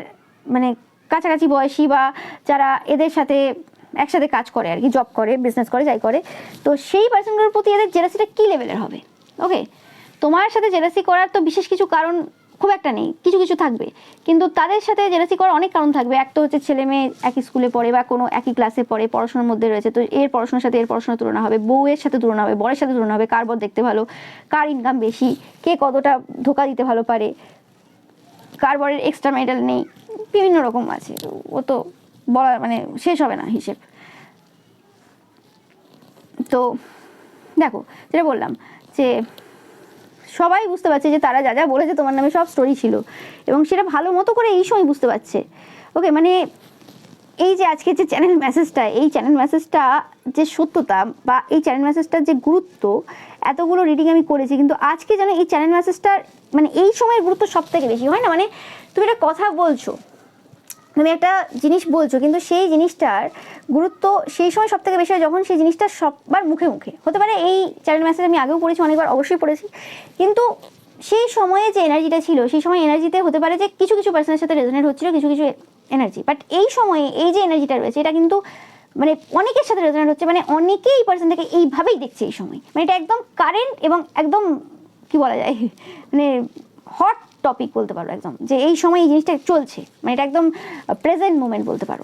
[SPEAKER 1] মানে কাছাকাছি বয়সী বা যারা এদের সাথে একসাথে কাজ করে আর কি, জব করে, বিজনেস করে, যাই করে, তো সেই পার্সনগুলোর প্রতি এদের জেলাসিটা কী লেভেলের হবে। ওকে, তোমার সাথে জেলাসি করার তো বিশেষ কিছু কারণ খুব একটা নেই, কিছু কিছু থাকবে, কিন্তু তাদের সাথে জেলাসি করার অনেক কারণ থাকবে। এক তো হচ্ছে ছেলে মেয়ে একই স্কুলে পড়ে বা কোনো একই ক্লাসে পড়ে, পড়াশোনার মধ্যে রয়েছে, তো এর পড়াশোনার সাথে এর পড়াশোনার তুলনা হবে, বউয়ের সাথে তুলনা হবে, বরের সাথে তুলনা হবে, কার বর দেখতে ভালো, কার ইনকাম বেশি, কে কতটা ধোকা দিতে ভালো পারে, কার বরের এক্সট্রা মেডাল নেই, বিভিন্ন রকম আছে। ও তো বলা মানে শেষ হবে না হিসেব। তো দেখো যেটা বললাম যে সবাই বুঝতে পারছে যে তারা যা যা বলেছে তোমার নামে সব স্টোরি ছিল, এবং সেটা ভালো মতো করে এই সময় বুঝতে পারছে। ওকে, মানে এই যে আজকে যে চ্যানেল মেসেজটা, এই চ্যানেল মেসেজটা যে সত্যতা বা এই চ্যানেল মেসেজটার যে গুরুত্ব, এতগুলো রিডিং আমি করেছি, কিন্তু আজকে যেন এই চ্যানেল মেসেজটার মানে এই সময়ের গুরুত্ব সব থেকে বেশি হয় না। মানে তুমি একটা কথা বলছো, তুমি একটা জিনিস বলছো, কিন্তু সেই জিনিসটার গুরুত্ব সেই সময় সব থেকে বেশি হয় যখন সেই জিনিসটা সববার মুখে মুখে হতে পারে। এই চ্যানেল মেসেজ আমি আগেও পড়েছি, অনেকবার অবশ্যই পড়েছি, কিন্তু সেই সময়ে যে এনার্জিটা ছিল, সেই সময় এনার্জিতে হতে পারে যে কিছু কিছু পার্সনের সাথে রেজোনেট হচ্ছিল কিছু কিছু এনার্জি, বাট এই সময়ে এই যে এনার্জিটা রয়েছে এটা কিন্তু মানে অনেকের সাথে রেজোনেট হচ্ছে, মানে অনেকেই পার্সনটাকে এইভাবেই দেখছে এই সময়। মানে এটা একদম কারেন্ট এবং একদম কি বলা যায় মানে হট টপিক বলতে পারো একদম, যে এই সময় এই জিনিসটা চলছে, মানে এটা একদম প্রেজেন্ট মোমেন্ট বলতে পারো।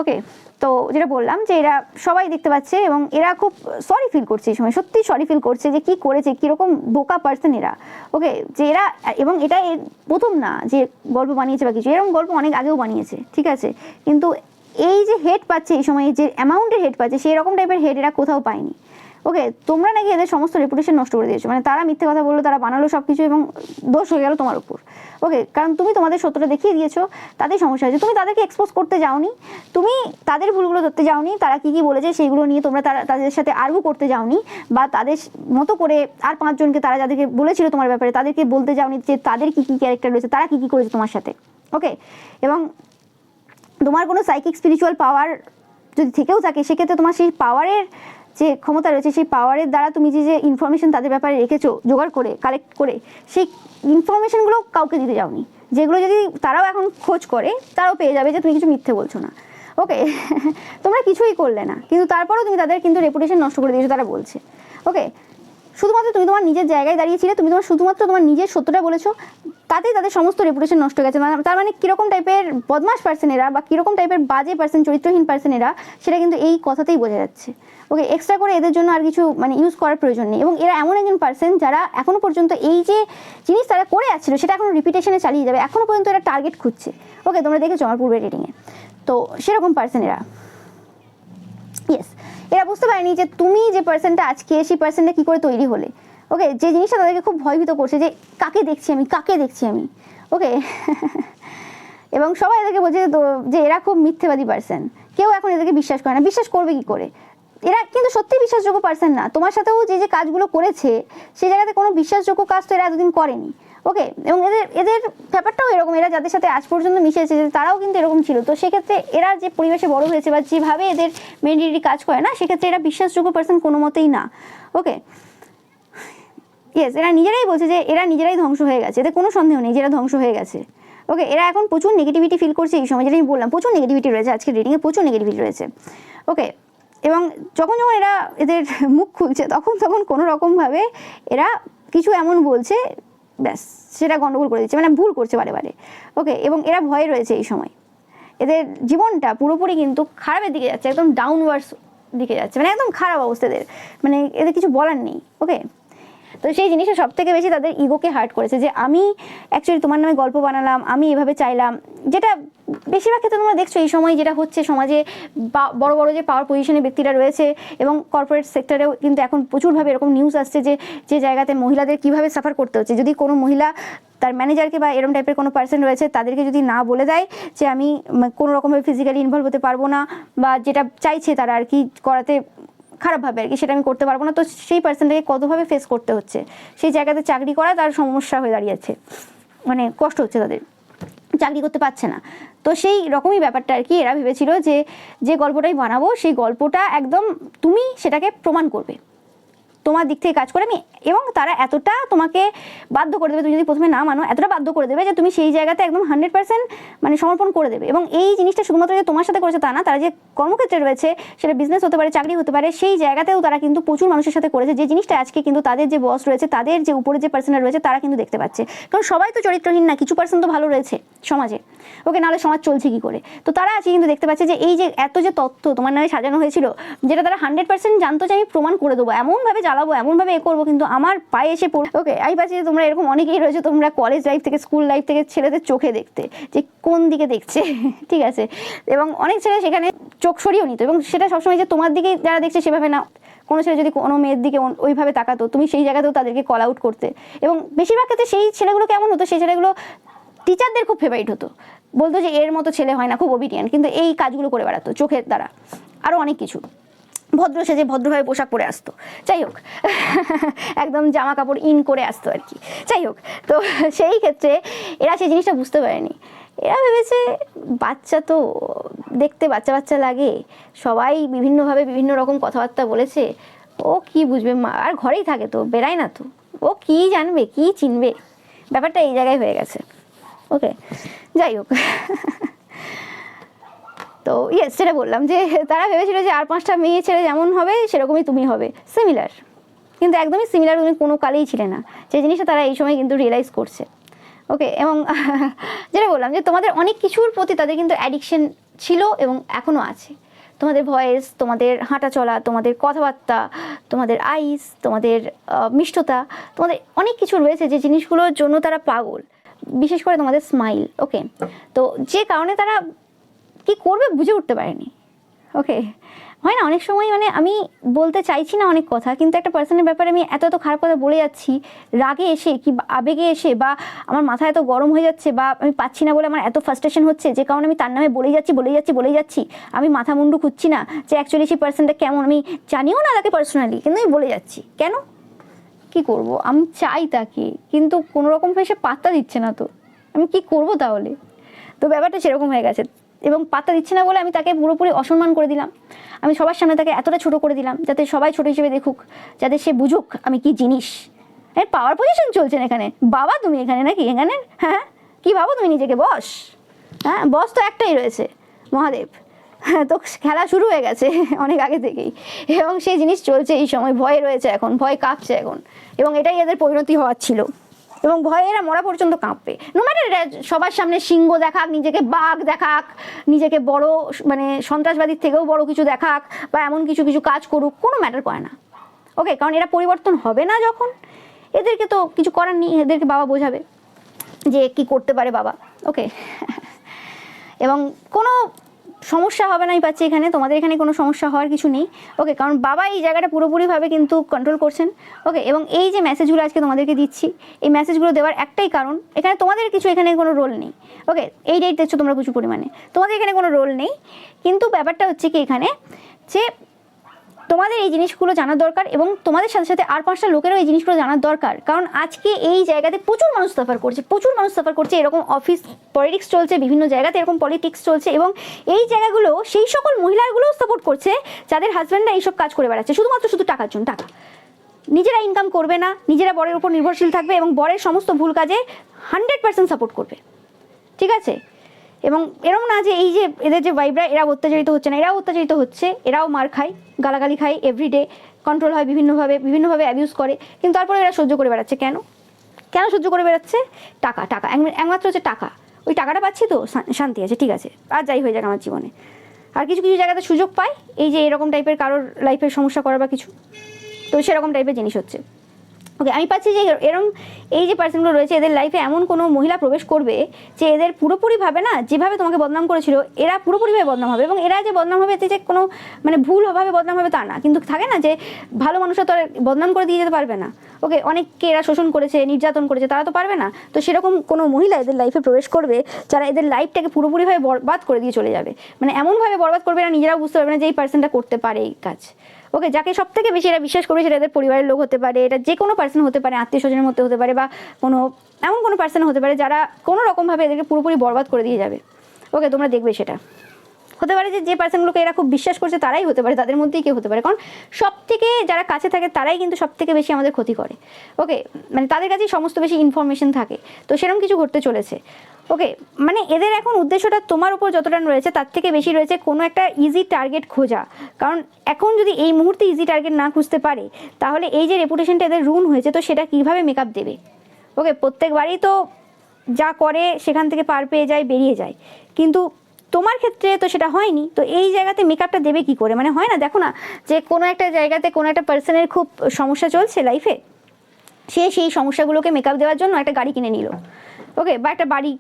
[SPEAKER 1] ওকে, তো যেটা বললাম যে এরা সবাই দেখতে পাচ্ছে এবং এরা খুব সরি ফিল করছে এই সময়, সত্যি সরি ফিল করছে যে কি করেছে, কীরকম বোকা পার্সন এরা। ওকে, যে এরা, এবং এটা প্রথম না যে গল্প বানিয়েছে বা কিছু, এরকম গল্প অনেক আগেও বানিয়েছে, ঠিক আছে, কিন্তু এই যে হেড পাচ্ছে এই সময়, যে অ্যামাউন্টের হেড পাচ্ছে সেই রকম টাইপের হেড এরা কোথাও পায়নি। ওকে, তোমরা নাকি এদের সমস্ত রেপুটেশন নষ্ট করে দিয়েছো, মানে তারা মিথ্যে কথা বললো, তারা বানালো সব কিছু এবং দোষ হয়ে গেল তোমার উপর। ওকে, কারণ তুমি তোমাদের সত্যটা দেখিয়ে দিয়েছো, তাদের সমস্যা হয়েছে, তুমি তাদেরকে এক্সপোজ করতে যাওনি, তুমি তাদের ভুলগুলো ধরতে যাওনি, তারা কী কী বলেছে সেইগুলো নিয়ে তোমরা তাদের সাথে আর্গু করতে যাওনি, বা তাদের মতো করে আর 5 জনকে তারা যাদেরকে বলেছিল তোমার ব্যাপারে তাদেরকে বলতে যাওনি যে তাদের কী কী ক্যারেক্টার রয়েছে, তারা কী কী করেছে তোমার সাথে। ওকে, এবং তোমার কোনো সাইকিক স্পিরিচুয়াল পাওয়ার যদি থেকেও থাকে, সেক্ষেত্রে তোমার সেই পাওয়ারের যে ক্ষমতা রয়েছে, সেই পাওয়ারের দ্বারা তুমি যে ইনফরমেশন তাদের ব্যাপারে রেখেছো জোগাড় করে, কালেক্ট করে, সেই ইনফরমেশনগুলো কাউকে দিতে যাওনি, যেগুলো যদি তারাও এখন খোঁজ করে তারাও পেয়ে যাবে যে তুমি কিছু মিথ্যে বলছো না। ওকে, তোমরা কিছুই করলে না, কিন্তু তারপরেও তুমি তাদের কিন্তু রেপুটেশন নষ্ট করে দিয়েছো, তারা বলছে। ওকে, শুধুমাত্র তুমি তোমার নিজের জায়গায় দাঁড়িয়েছিলে, তুমি শুধুমাত্র তোমার নিজের সত্যটা বলেছো, তাতেই তাদের সমস্ত রেপুটেশন নষ্ট হয়ে গেছে। তার মানে কীরকম টাইপের বদমাশ পার্সন এরা, বা কীরকম টাইপের বাজে পার্সন, চরিত্রহীন পার্সন এরা, সেটা কিন্তু এই কথাতেই বোঝা যাচ্ছে। ওকে, এক্সট্রা করে এদের জন্য আর কিছু মানে ইউজ করার প্রয়োজন নেই। এবং এরা এমন একজন পার্সন যারা এখনও পর্যন্ত এই যে জিনিস তারা করে যাচ্ছিলো সেটা এখনও রিপিটেশনে চালিয়ে যাবে, এখনও পর্যন্ত এরা টার্গেট খুঁজছে। ওকে, তোমরা দেখেছো আমার পূর্বের রিডিংয়ে, তো সেরকম পার্সন এরা। ইয়েস, এরা বুঝতে পারেনি যে তুমি যে পার্সনটা আজকে, সেই পার্সনটা কী করে তৈরি হলে। ওকে, যে জিনিসটা তাদেরকে খুব ভয়ভীত করছে যে কাকে দেখছি আমি, কাকে দেখছি আমি। ওকে, এবং সবাই এদেরকে বলছে যে এরা খুব মিথ্যেবাদী পার্সন, কেউ এখন এদেরকে বিশ্বাস করে না, বিশ্বাস করবে কি করে, এরা কিন্তু সত্যি বিশ্বাসযোগ্য পার্সন না। তোমার সাথেও যে যে কাজগুলো করেছে সেই জায়গাতে কোনো বিশ্বাসযোগ্য কাজ তো এরা এতদিন করেনি। ওকে, এবং এদের ব্যাপারটাও এরকম, এরা যাদের সাথে আজ পর্যন্ত মিশেছে তারাও কিন্তু এরকম ছিল। তো সেক্ষেত্রে এরা যে পরিবেশে বড় হয়েছে বা যেভাবে এদের মেন্টালিটি কাজ করে না, সেক্ষেত্রে এরা বিশ্বাসযোগ্য পার্সন কোনো মতেই না। ওকে, ইয়েস, এরা নিজেরাই বলছে যে এরা নিজেরাই ধ্বংস হয়ে গেছে, এদের কোনো সন্দেহ নেই যে এরা ধ্বংস হয়ে গেছে। ওকে, এরা এখন প্রচুর নেগেটিভিটি ফিল করছে এই সময়, যেটা আমি বললাম প্রচুর নেগেটিভিটি রয়েছে, আজকের রিডিংয়ে প্রচুর নেগেটিভিটি রয়েছে। ওকে, এবং যখন যখন এরা এদের মুখ খুলছে তখন কোনো রকমভাবে এরা কিছু এমন বলছে, ব্যাস সেটা গন্ডগোল করে দিচ্ছে, মানে ভুল করছে বারে বারে। ওকে, এবং এরা ভয়ে রয়েছে এই সময়, এদের জীবনটা পুরোপুরি কিন্তু খারাপের দিকে যাচ্ছে, একদম ডাউনওয়ার্ডস দিকে যাচ্ছে, মানে একদম খারাপ অবস্থা এদের, মানে এদের কিছু বলার নেই। ওকে, তো সেই জিনিসটা সব থেকে বেশি তাদের ইগোকে হার্ট করেছে, যে আমি অ্যাকচুয়ালি তোমার নামে গল্প বানালাম, আমি এভাবে চাইলাম, যেটা বেশিরভাগ ক্ষেত্রে তোমরা দেখছো এই সময় যেটা হচ্ছে সমাজে, বড় বড় যে পাওয়ার পজিশনে ব্যক্তিরা রয়েছে এবং কর্পোরেট সেক্টরেও কিন্তু এখন প্রচুরভাবে এরকম নিউজ আসছে যে জায়গাতে মহিলাদের কীভাবে সাফার করতে হচ্ছে। যদি কোনো মহিলা তার ম্যানেজারকে বা এরকম টাইপের কোনো পার্সন রয়েছে তাদেরকে যদি না বলে দেয় যে আমি কোনো রকমভাবে ফিজিক্যালি ইনভলভ হতে পারবো না, বা যেটা চাইছে তারা আর কি করাতে খারাপভাবে আর কি, সেটা আমি করতে পারবো না, তো সেই পার্সনটাকে কতভাবে ফেস করতে হচ্ছে, সেই জায়গাতে চাকরি করা তার সমস্যা হয়ে দাঁড়িয়েছে, মানে কষ্ট হচ্ছে তাদের, চাকরি করতে পারছে না। তো সেই রকমই ব্যাপারটা আর কি, এরা ভেবেছিল যে গল্পটাই বানাবো সেই গল্পটা একদম তুমি সেটাকে প্রমাণ করবে তোমার দিক থেকে কাজ করে আমি, এবং তারা এতটা তোমাকে বাধ্য করে দেবে, তুমি যদি প্রথমে না মানো এতটা বাধ্য করে দেবে যে তুমি সেই জায়গাতে একদম 100% মানে সমর্পণ করে দেবে। এবং এই জিনিসটা শুধুমাত্র যে তোমার সাথে করেছে তা না, তারা যে কর্মক্ষেত্রে রয়েছে, সেটা বিজনেস হতে পারে, চাকরি হতে পারে, সেই জায়গাতেও তারা কিন্তু প্রচুর মানুষের সাথে করেছে, যে জিনিসটা আজকে কিন্তু তাদের যে বস রয়েছে, তাদের যে উপরে যে পার্সনরা রয়েছে তারা কিন্তু দেখতে পাচ্ছে। কারণ সবাই তো চরিত্রহীন না, কিছু পার্সন তো ভালো রয়েছে সমাজে। ওকে, নাহলে সমাজ চলছে কি করে? তো তারা আজকে কিন্তু দেখতে পাচ্ছে যে এই যে এত যে তথ্য তোমার নামে সাজানো হয়েছিল, যেটা তারা 100% জানতো যে আমি প্রমাণ করে দেবো, এমনভাবে চালাবো, এমনভাবে এ করবো, কিন্তু আমার পায়ে এসে পড়ে। ওকে, আমি পাচ্ছি যে তোমরা এরকম অনেকেই রয়েছে, তোমরা কলেজ লাইফ থেকে স্কুল লাইফ থেকে ছেলেদের চোখে দেখতে যে কোন দিকে দেখছে, ঠিক আছে, এবং অনেক ছেলে সেখানে চোখ সরিয়েও নিত, এবং সেটা সবসময় যে তোমার দিকে যারা দেখছে সেভাবে না। কোনো ছেলে যদি কোনো মেয়ের দিকে ওইভাবে তাকাতো, তুমি সেই জায়গাতেও তাদেরকে কল আউট করতে, এবং বেশিরভাগ ক্ষেত্রে সেই ছেলেগুলো কেমন হতো, সেই ছেলেগুলো টিচারদের খুব ফেভারিট হতো, বলতো যে এর মতো ছেলে হয় না, খুব ওবিডিয়েন্ট, কিন্তু এই কাজগুলো করে বেড়াতো চোখের দ্বারা, আরও অনেক কিছু, ভদ্র সেজে ভদ্রভাবে পোশাক পরে আসতো, যাই হোক একদম জামা কাপড় ইন করে আসতো আর কি, যাই হোক। তো সেই ক্ষেত্রে এরা সেই জিনিসটা বুঝতে পারেনি, এরা ভেবেছে বাচ্চা তো দেখতে বাচ্চা বাচ্চা লাগে, সবাই বিভিন্নভাবে বিভিন্ন রকম কথাবার্তা বলেছে, ও কি বুঝবে, আর ঘরেই থাকে তো, বেরায় না তো, ও কি জানবে, কি চিনবে, ব্যাপারটা এই জায়গায় হয়ে গেছে। ওকে, যাই হোক। তো ইয়েস, সেটা বললাম যে তারা ভেবেছিল যে আর 5টা মেয়ে ছেলে যেমন হবে সেরকমই তুমি হবে, সিমিলার, কিন্তু একদমই সিমিলার তুমি কোনো কালেই ছিলে না, যে জিনিসটা তারা এই সময় কিন্তু রিয়েলাইজ করছে। ওকে, এবং যেটা বললাম যে তোমাদের অনেক কিছুর প্রতি তাদের কিন্তু অ্যাডিকশন ছিল এবং এখনও আছে, তোমাদের ভয়েস, তোমাদের হাঁটা চলা, তোমাদের কথাবার্তা, তোমাদের আইস, তোমাদের মিষ্টতা, তোমাদের অনেক কিছু রয়েছে যে জিনিসগুলোর জন্য তারা পাগল, বিশেষ করে তোমাদের স্মাইল। ওকে, তো যে কারণে তারা কি করবে বুঝে উঠতে পারেনি। ওকে, হয় না অনেক সময়, মানে আমি বলতে চাইছি না অনেক কথা, কিন্তু একটা পার্সনের ব্যাপারে আমি এত এত খারাপ কথা বলে যাচ্ছি রাগে এসে, কি আবেগে এসে, বা আমার মাথা এত গরম হয়ে যাচ্ছে, বা আমি পাচ্ছি না বলে আমার এত ফ্রাস্ট্রেশন হচ্ছে, যে কারণে আমি তার নামে বলেই যাচ্ছি, আমি মাথা মুন্ডু খুঁজছি না যে অ্যাকচুয়ালি সেই পার্সনটা কেমন, আমি জানিও না তাকে পার্সোনালি, কিন্তু আমি বলে যাচ্ছি কেন, কি করব, আমি চাই তাকে, কিন্তু কোনো রকম সে পাত্তা দিচ্ছে না, তো আমি কি করব তাহলে। তো ব্যাপারটা সেরকম হয়ে গেছে, এবং পাত্তা দিচ্ছে না বলে আমি তাকে পুরোপুরি অসম্মান করে দিলাম, আমি সবার সামনে তাকে এতটা ছোট করে দিলাম যাতে সবাই ছোট হিসেবে দেখুক, যাতে সে বুঝুক আমি কি জিনিস। হ্যাঁ, পাওয়ার পজিশন চলছেন এখানে, বাবা তুমি এখানে নাকি, এখানে হ্যাঁ কি ভাবো তুমি নিজেকে, বস, হ্যাঁ বস তো একটাই রয়েছে, মহাদেব। হ্যাঁ, তো খেলা শুরু হয়ে গেছে অনেক আগে থেকেই, এবং সেই জিনিস চলছে এই সময়, ভয় রয়েছে এখন, ভয় কাঁপছে এখন, এবং এটাই এদের পরিণতি হওয়ার ছিল, এবং ভয়ে এরা মরা পর্যন্ত কাঁপবে, নো ম্যাটার সবার সামনে সিংহ দেখাক, নিজেকে বাঘ দেখাক, নিজেকে বড় মানে সন্ত্রাসবাদীর থেকেও বড় কিছু দেখাক, বা এমন কিছু কিছু কাজ করুক, কোনো ম্যাটার করে না। ওকে, কারণ এরা পরিবর্তন হবে না যখন, এদেরকে তো কিছু করার নেই, এদেরকে বাবা বোঝাবে যে কি করতে পারে বাবা। ওকে, এবং কোনো সমস্যা হবে না, আমি পাচ্ছি এখানে, তোমাদের এখানে কোনো সমস্যা হওয়ার কিছু নেই। ওকে, কারণ বাবা এই জায়গাটা পুরোপুরিভাবে কিন্তু কন্ট্রোল করছেন। ওকে, এবং এই যে মেসেজগুলো আজকে তোমাদেরকে দিচ্ছি, এই মেসেজগুলো দেওয়ার একটাই কারণ, এখানে তোমাদের কিছু এখানে কোনো রোল নেই। ওকে, এই ডেট দেখছো তোমরা প্রচুর পরিমাণে, তোমাদের এখানে কোনো রোল নেই, কিন্তু ব্যাপারটা হচ্ছে কি এখানে যে তোমাদের এই জিনিসগুলো জানার দরকার, এবং তোমাদের সাথে সাথে আর 5টা লোকেরও এই জিনিসগুলো জানার দরকার, কারণ আজকে এই জায়গাতে প্রচুর মানুষ সাফার করছে, এরকম অফিস পলিটিক্স চলছে, বিভিন্ন জায়গাতে এরকম পলিটিক্স চলছে, এবং এই জায়গাগুলো সেই সকল মহিলাগুলোও সাপোর্ট করছে যাদের হাজব্যান্ডরা এইসব কাজ করে বেড়াচ্ছে শুধু টাকার জন্য, টাকা, নিজেরা ইনকাম করবে না, নিজেরা বরের উপর নির্ভরশীল থাকবে, এবং বরের সমস্ত ভুল কাজে 100% সাপোর্ট করবে, ঠিক আছে। এবং এরকম না যে এই যে এদের যে ভাইবরা, এরা অত্যাচারিত হচ্ছে না, এরাও অত্যাচারিত হচ্ছে, এরাও মার খায়, গালাগালি খায়, এভরিডে কন্ট্রোল হয় বিভিন্নভাবে অ্যাবিউজ করে, কিন্তু তারপরে এরা সহ্য করে বেড়াচ্ছে। কেন সহ্য করে বেড়াচ্ছে? টাকা, একমাত্র হচ্ছে টাকা, ওই টাকাটা পাচ্ছি তো শান্তি আছে, ঠিক আছে, আর যাই হয়ে যাক আমার জীবনে। আর কিছু কিছু জায়গাতে সুযোগ পায় এই যে এরকম টাইপের কারোর লাইফের সমস্যা করার বা কিছু, তো সেরকম টাইপের জিনিস হচ্ছে। ওকে, আমি পাচ্ছি যে এরকম এই যে পার্সনগুলো রয়েছে, এদের লাইফে এমন কোনো মহিলা প্রবেশ করবে যে এদের পুরোপুরিভাবে না, যেভাবে তোমাকে বদনাম করেছিল এরা পুরোপুরিভাবে বদনাম হবে, এবং এরা যে বদনাম হবে এতে যে কোনো মানে ভুলভাবে বদনাম হবে তা না, কিন্তু থাকে না যে ভালো মানুষরা তো আর বদনাম করে দিয়ে যেতে পারবে না। ওকে, অনেককে এরা শোষণ করেছে, নির্যাতন করেছে, তারা তো পারবে না, তো সেরকম কোনো মহিলা এদের লাইফে প্রবেশ করবে যারা এদের লাইফটাকে পুরোপুরিভাবে বরবাদ করে দিয়ে চলে যাবে, মানে এমনভাবে বরবাদ করবে এরা নিজেরাও বুঝতে পারবে না যে এই পার্সনটা করতে পারে এই কাজ। ওকে, যাকে সব থেকে বেশি এরা বিশ্বাস করবে সেটা এদের পরিবারের লোক হতে পারে, এটা যে কোনো পার্সন হতে পারে, আত্মীয় স্বজনের মধ্যে হতে পারে, বা এমন কোনো পার্সন হতে পারে যারা কোনো রকমভাবে এদেরকে পুরোপুরি বরবাদ করে দিয়ে যাবে। ওকে, তোমরা দেখবে সেটা হতে পারে যে পার্সনগুলোকে এরা খুব বিশ্বাস করছে তারাই হতে পারে, তাদের মধ্যেই কেউ হতে পারে, কারণ সব থেকে যারা কাছে থাকে তারাই কিন্তু সব থেকে বেশি আমাদের ক্ষতি করে। ওকে, মানে তাদের কাছেই সমস্ত বেশি ইনফরমেশন থাকে, তো সেরকম কিছু ঘটতে চলেছে। ওকে, মানে এদের এখন উদ্দেশ্যটা তোমার উপর যতটা রয়েছে তার থেকে বেশি রয়েছে কোনো একটা ইজি টার্গেট খোঁজা, কারণ এখন যদি এই মুহূর্তে ইজি টার্গেট না খুঁজতে পারে তাহলে এই যে রেপুটেশনটা এদের রুন হয়েছে, তো সেটা কীভাবে মেকআপ দেবে। ওকে, প্রত্যেকবারই তো যা করে সেখান থেকে পার পেয়ে যায়, বেরিয়ে যায়, কিন্তু তোমার ক্ষেত্রে তো সেটা হয়নি, তো এই জায়গাতে মেকআপটা দেবে কি করে? মানে হয় না, দেখো না যে কোনো একটা জায়গাতে কোনো একটা পার্সনের খুব সমস্যা চলছে লাইফে, সে সেই সমস্যাগুলোকে মেকআপ দেওয়ার জন্য একটা গাড়ি কিনে নিল, ওকে, বা একটা বাড়ি,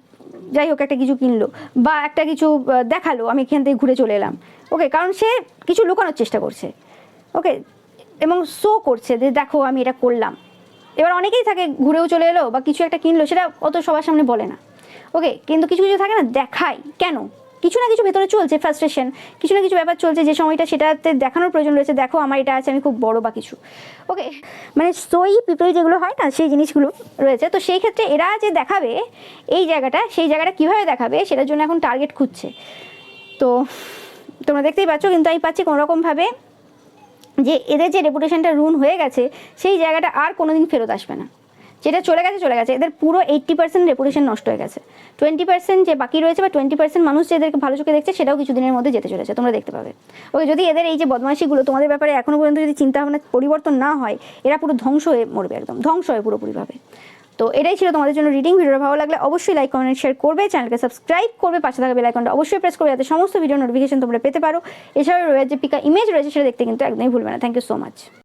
[SPEAKER 1] যাই হোক একটা কিছু কিনলো, বা একটা কিছু দেখালো, আমি এখান থেকে ঘুরে চলে এলাম, ওকে, কারণ সে কিছু লুকানোর চেষ্টা করছে, ওকে, এবং শো করছে যে দেখো আমি এটা করলাম। এবার অনেকেই থাকে ঘুরেও চলে এলো বা কিছু একটা কিনলো, সেটা অত সবার সামনে বলে না, ওকে, কিন্তু কিছু কিছু থাকে না দেখায়, কেন? কিছু না কিছু ভেতরে চলছে, ফ্রাস্ট্রেশন, কিছু না কিছু ব্যাপার চলছে, যে সময়টা সেটাতে দেখানোর প্রয়োজন রয়েছে, দেখো আমার এটা আছে, আমি খুব বড় বা কিছু, ওকে, মানে সোই পিপল যেগুলো হয় না, সেই জিনিসগুলো রয়েছে। তো সেই ক্ষেত্রে এরা যে দেখাবে এই জায়গাটা, সেই জায়গাটা কীভাবে দেখাবে সেটার জন্য এখন টার্গেট খুঁজছে। তো তোমরা দেখতেই পাচ্ছ, কিন্তু আমি পাচ্ছি কোনোরকমভাবে যে এদের যে রেপুটেশনটা রুন হয়ে গেছে, সেই জায়গাটা আর কোনোদিন ফেরত আসবে না। যেটা চলে গেছে চলে গেছে, এদের পুরো 80% রেপুটেশন নষ্ট হয়ে গেছে। 20% যে বাকি রয়েছে বা 20% মানুষ যে এদেরকে ভালো চোখে দেখছে, সেটাও কিছুদিনের মধ্যে যেতে চলেছে, তোমরা দেখতে পাবে। ওকে, যদি এদের এই যে বদমাইশিগুলো তোমাদের ব্যাপারে এখনো পর্যন্ত যদি চিন্তাভাবনা পরিবর্তন না হয়, এরা পুরো ধ্বংস হয়ে মরবে, একদম ধ্বংস হয়ে পুরোপুরিভাবে। তো এটাই ছিল তোমাদের জন্য রিডিং। ভিডিওটা ভালো লাগলে অবশ্যই লাইক, কমেন্ট, শেয়ার করবে, চ্যানেলকে সাবস্ক্রাইব করবে, পাশে থাকা বেল আইকনটা অবশ্যই প্রেস করবে, যাতে সমস্ত ভিডিও নোটিফিকেশন তোমরা পেতে পারো। এছাড়াও রয়েছে পিকা ইমেজ রয়েছে, সেটা দেখতে কিন্তু একদমই ভুলবে না। Thank you so much.